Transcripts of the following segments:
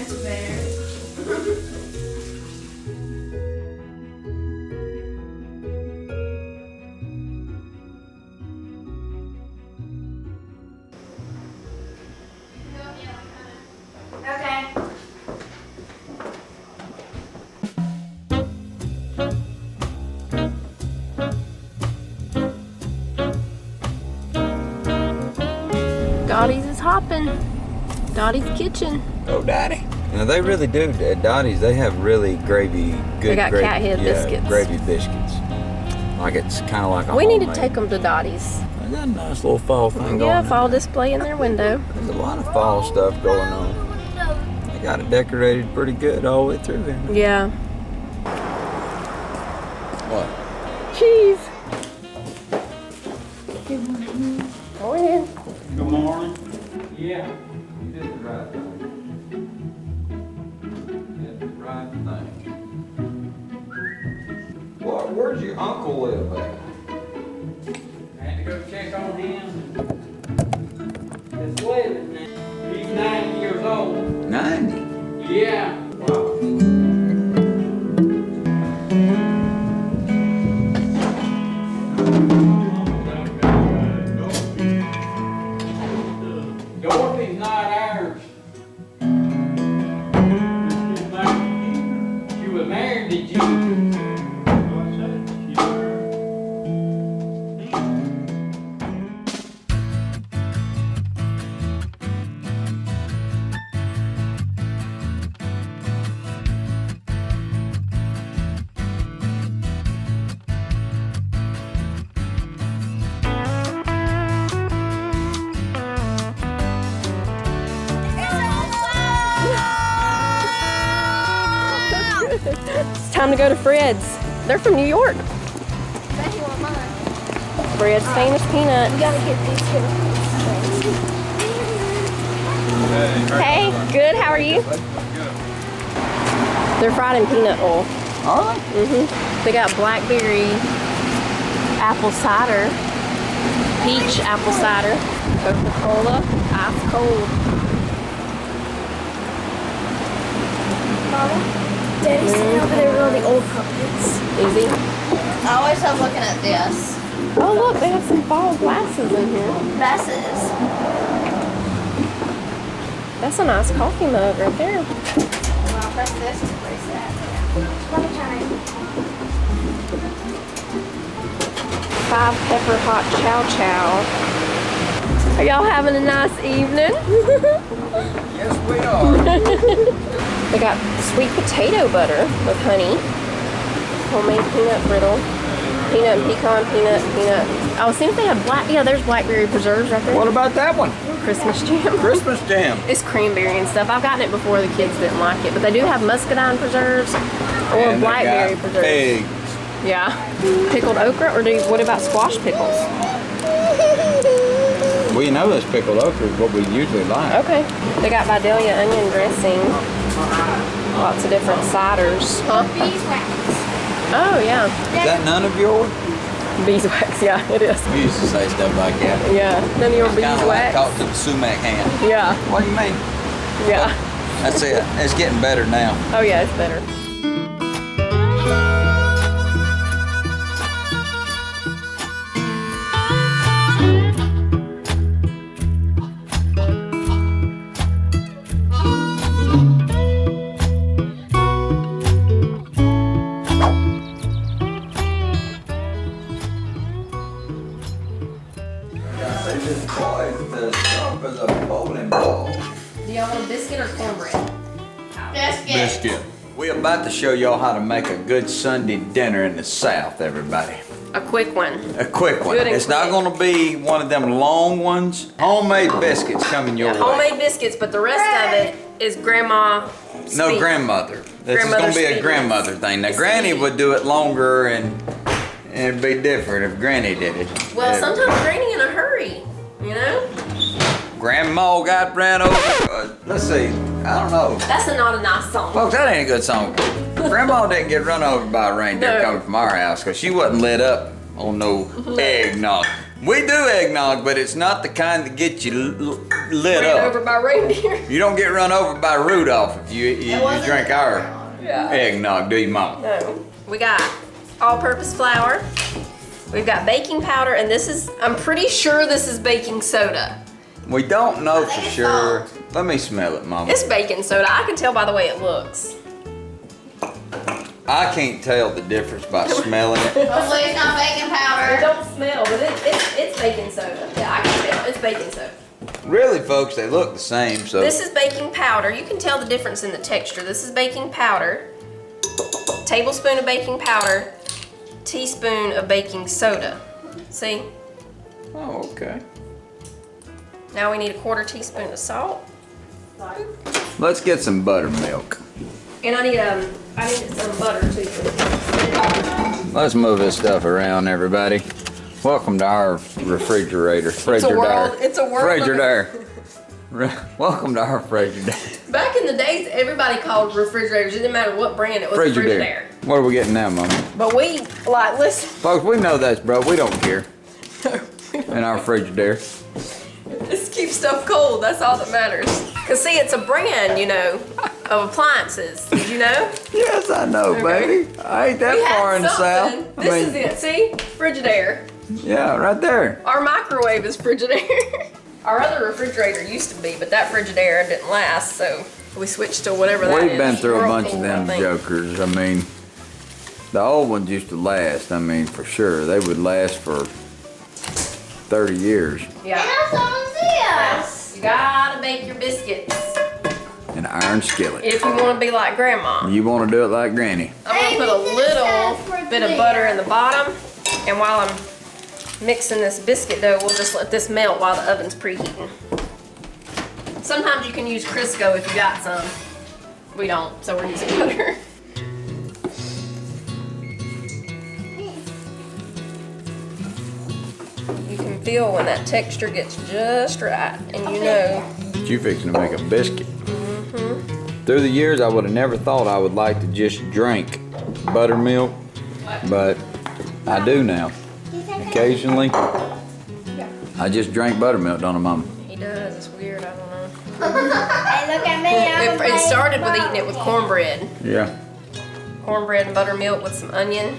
It's bear. Okay. Dottie's is hopping. Dottie's kitchen. Oh, Daddy. Now they really do. At Dottie's, they have really gravy, good They got gravy, cat head biscuits. gravy biscuits. Like it's kind of like a We need to homemade. take them to Dottie's. They got a nice little fall thing going. Yeah, on fall there. display in their window. There's a lot of fall stuff going on. They got it decorated pretty good all the way through here. Yeah. What? Cheese. Good morning. Morning. Good morning. Yeah, you did the right thing. Did the right thing. What? Where's your uncle live at? I had to go check on him. He's living now. He's 90 years old. 90. Yeah. Wow. Dorothy's not ours. She was married to you. It's time to go to Fred's. They're from New York. Bet you want mine. Fred's famous peanuts. You gotta get these here. Hey, good. How are you? They're fried in peanut oil. Are they? They got blackberry apple cider, peach apple cider, Coca-Cola, ice cold. Mama, Daddy's sitting over there with all the old puppets. Easy. I always love looking at this. Oh look, they have some fall glasses in here. Glasses. That's a nice coffee mug right there. Well, I'll press this and press that. Let me try. 5 pepper hot chow chow. Are y'all having a nice evening? Yes, we are. They got sweet potato butter with honey, homemade peanut brittle, peanut and pecan, peanut. Oh, see if they have there's blackberry preserves right there. What about that one? Christmas jam. Christmas jam. It's cranberry and stuff. I've gotten it before, the kids didn't like it, but they do have muscadine preserves or And they blackberry got preserves. Pigs. Yeah. Pickled okra, or what about squash pickles? We know this pickled okra is what we usually like. Okay. They got Vidalia onion dressing. Lots of different ciders. Huh? Beeswax. Oh, yeah. Is that none of yours? Beeswax, yeah, it is. We used to say stuff like that. Yeah. None of your Kind of like beeswax? talk to the sumac hand. Yeah. What do you mean? Yeah. That's it. It's getting better now. Oh, yeah, it's better. This boy is as sharp as a bowling ball. Do y'all want a biscuit or cornbread? Biscuit. We're about to show y'all how to make a good Sunday dinner in the South, everybody. A quick one. A quick one. Good and It's not quick. gonna be one of them long ones. Homemade biscuits coming your way. Homemade biscuits, but the rest of it is grandma No, speak. grandmother. This is Grandmother gonna be a speed. grandmother thing. Now, It's Granny speed. would do it longer and it'd be different if Granny did it. Well, Yeah. sometimes Granny in a hurry, you know? Grandma got ran over. Let's see. I don't know. That's not a nice song. Folks, that ain't a good song. Grandma didn't get run over by a reindeer No. coming from our house because she wasn't lit up on no eggnog. We do eggnog, but it's not the kind that gets you lit Ran up. over by reindeer. You don't get run over by Rudolph if you drink our Yeah. eggnog, do you, Mom? No. We got all-purpose flour. We've got baking powder, and this is, I'm pretty sure this is baking soda. We don't know for it's sure. salt. Let me smell it, Mama. It's baking soda. I can tell by the way it looks. I can't tell the difference by smelling it. Hopefully it's not baking It powder. don't smell, but it's baking soda. Yeah, I can tell. It's baking soda. Really, folks, they look the same, so. This is baking powder. You can tell the difference in the texture. This is baking powder. Tablespoon of baking powder. Teaspoon of baking soda. See? Oh, okay. Now we need a 1/4 teaspoon of salt. Let's get some buttermilk. And I need some butter too. Let's move this stuff around, everybody. Welcome to our refrigerator. It's a world. Frigidaire. Welcome to our Frigidaire. Back in the days, everybody called refrigerators. It didn't matter what brand it was. Frigidaire. What are we getting now, Mama? But we listen. Folks, we know that's bro. We don't care. In our Frigidaire. Just keep stuff cold. That's all that matters. Cause see, it's a brand, you know, of appliances. Did you know? Yes, I know, Okay. baby. I ain't that We had far in the south. something. This is it. See, Frigidaire. Yeah, right there. Our microwave is Frigidaire. Our other refrigerator used to be, but that Frigidaire didn't last, so we switched to whatever that is. We've been through a bunch of Whirlpool, I them think. jokers. I mean, the old ones used to last. I mean, for sure. They would last for 30 years. Yeah. And also this. You gotta bake your biscuits An iron skillet. if you want to be like Grandma. You want to do it like Granny. I'm gonna put a little bit of butter in the bottom, and while I'm mixing this biscuit dough, we'll just let this melt while the oven's preheating. Sometimes you can use Crisco if you got some. We don't, so we're using butter. You can feel when that texture gets just right, and you know. You fixing to make a biscuit. Through the years, I would have never thought I would like to just drink buttermilk, but I do now. Occasionally, I just drink buttermilk, don't I, Mama? He does, it's weird, I don't know. Hey, look at me. It started with eating it with cornbread. Yeah. Cornbread and buttermilk with some onion.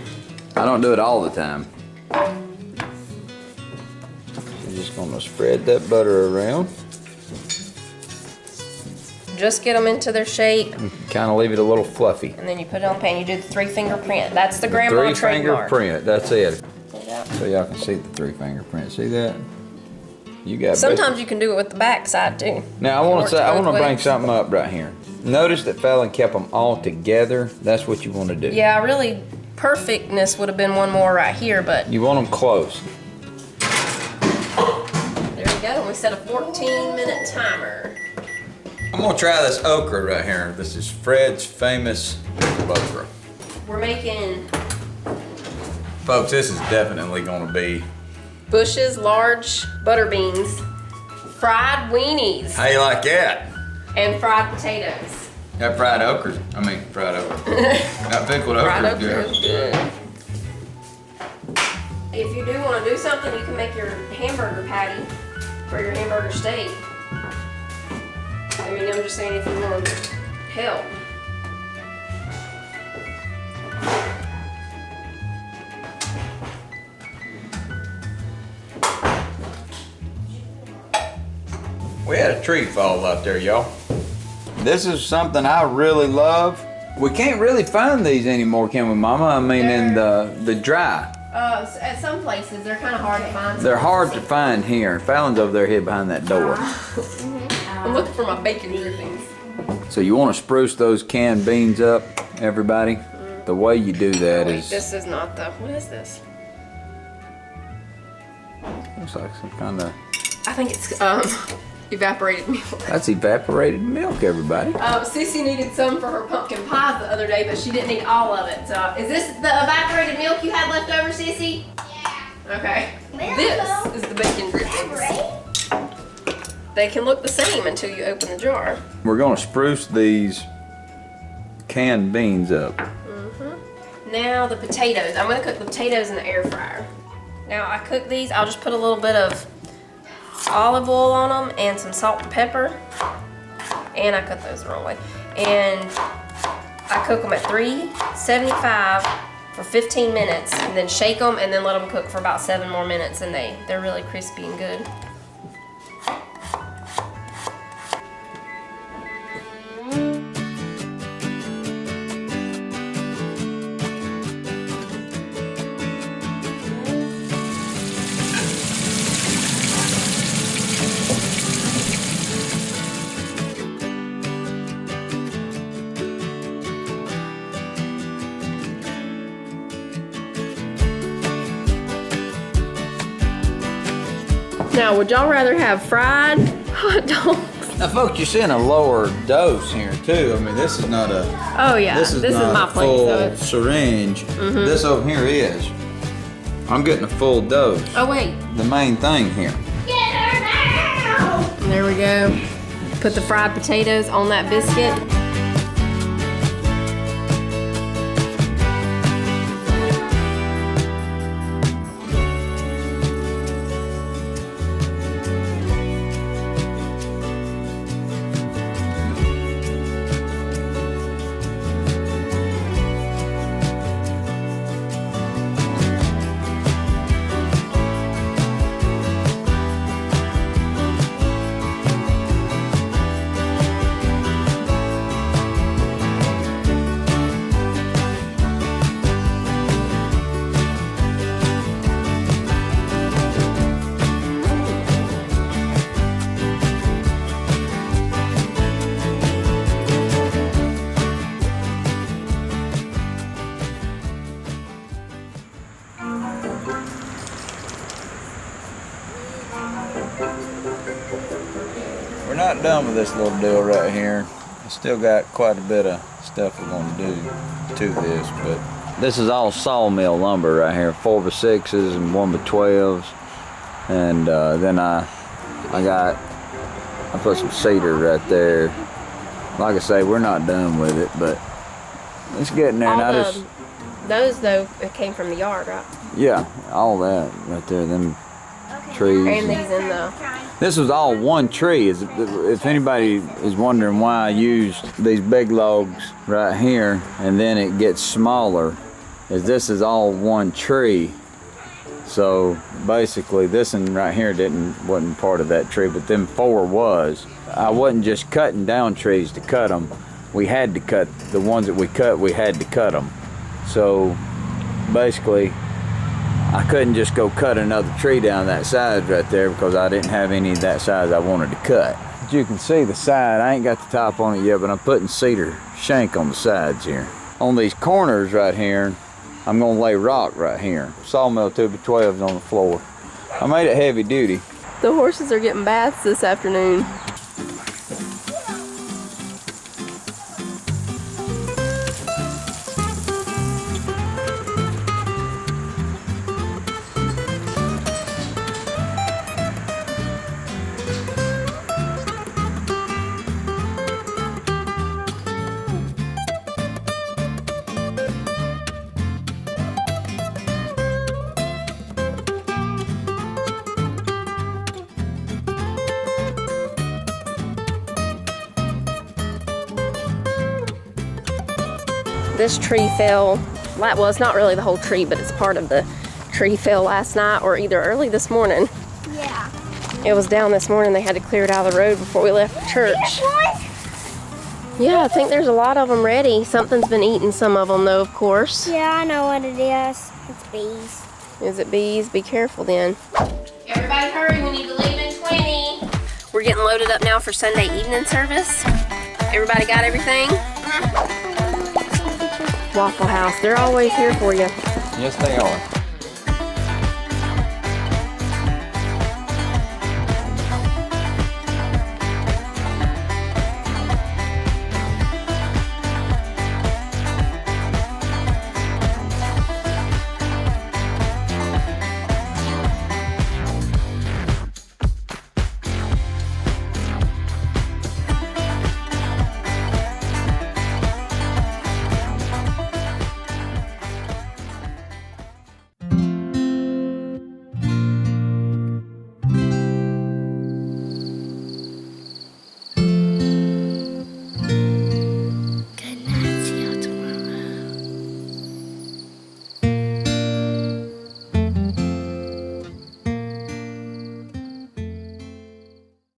I don't do it all the time. I'm just gonna spread that butter around. Just get them into their shape, Kind of leave it a little fluffy. and then you put it on the pan. You do the 3-finger print. That's the grandma 3-finger trademark. print, that's it. Yeah. So y'all can see the 3-finger print. See that? You got Sometimes you can do it with the back side too. Now I want Works to say, I both want to bring ways. something up right here. Notice that Fallon kept them all together. That's what you want to do. Yeah, really, perfectness would have been one more right here, but You want them close. there we go. We set a 14-minute timer. I'm gonna try this okra right here. This is Fred's famous okra. We're making Folks, this is definitely gonna be. Bush's large butter beans, fried weenies, How you like that? and fried potatoes. That fried okra. Fried okra. That pickled Fried okra. okra is good. If you do want to do something, you can make your hamburger patty for your hamburger steak. I mean, I'm just saying if you want to help. We had a tree fall out there, y'all. This is something I really love. We can't really find these anymore, can we, Mama? I mean, in the dry. At some places, they're kind of hard to find. They're hard to find here. Fallon's over there hid behind that door. I'm looking for my bacon drippings. So you want to spruce those canned beans up, everybody? The way you do that Wait, is, this is not the. What is this? looks like some kind of, I think it's evaporated milk. that's evaporated milk, everybody. Sissy needed some for her pumpkin pie the other day, but she didn't need all of it. So, is this the evaporated milk you had left over, Sissy? Yeah. Okay. Milk. This is the bacon drippings. They can look the same until you open the jar. We're gonna spruce these canned beans up. Now the potatoes. I'm gonna cook the potatoes in the air fryer. Now I cook these, I'll just put a little bit of olive oil on them and some salt and pepper. And I cut those the wrong way. And I cook them at 375 for 15 minutes, and then shake them and then let them cook for about 7 more minutes, and they're really crispy and good. Now, would y'all rather have fried hot dogs? Now, folks, you're seeing a lower dose here too. I mean, this is not a. Oh yeah, this is not my a plate. full So syringe. This over here is. I'm getting a full dose. oh wait, The main thing here. Get her now! there we go. Put the fried potatoes on that biscuit. We're not done with this little deal right here. I still got quite a bit of stuff we're going to do to this, but this is all Sawmill lumber right here, 4x6s and 1x12s, and then I put some cedar right there. Like I say, we're not done with it, but it's getting there. Those though, it came from the yard, right? Yeah, all that right there, them trees. And these in the. This was all one tree. If anybody is wondering why I used these big logs right here and then it gets smaller, is this is all one tree. So basically this one right here wasn't part of that tree, but them 4 was. I wasn't just cutting down trees to cut them. We had to cut the ones that we cut. We had to cut them. So basically, I couldn't just go cut another tree down that size right there because I didn't have any of that size I wanted to cut. As you can see the side, I ain't got the top on it yet, but I'm putting cedar shank on the sides here. On these corners right here, I'm gonna lay rock right here. Sawmill 2x12s on the floor. I made it heavy duty. The horses are getting baths this afternoon. This tree fell, well, it's not really the whole tree, but it's part of the tree fell last night or either early this morning. Yeah. It was down this morning. They had to clear it out of the road before we left church. Yeah, I think there's a lot of them ready. Something's been eating some of them though, of course. Yeah, I know what it is. It's bees. Is it bees? Be careful then. Everybody hurry, we need to leave in 20. We're getting loaded up now for Sunday evening service. Everybody got everything? Waffle House, they're always here for you. Yes, they are.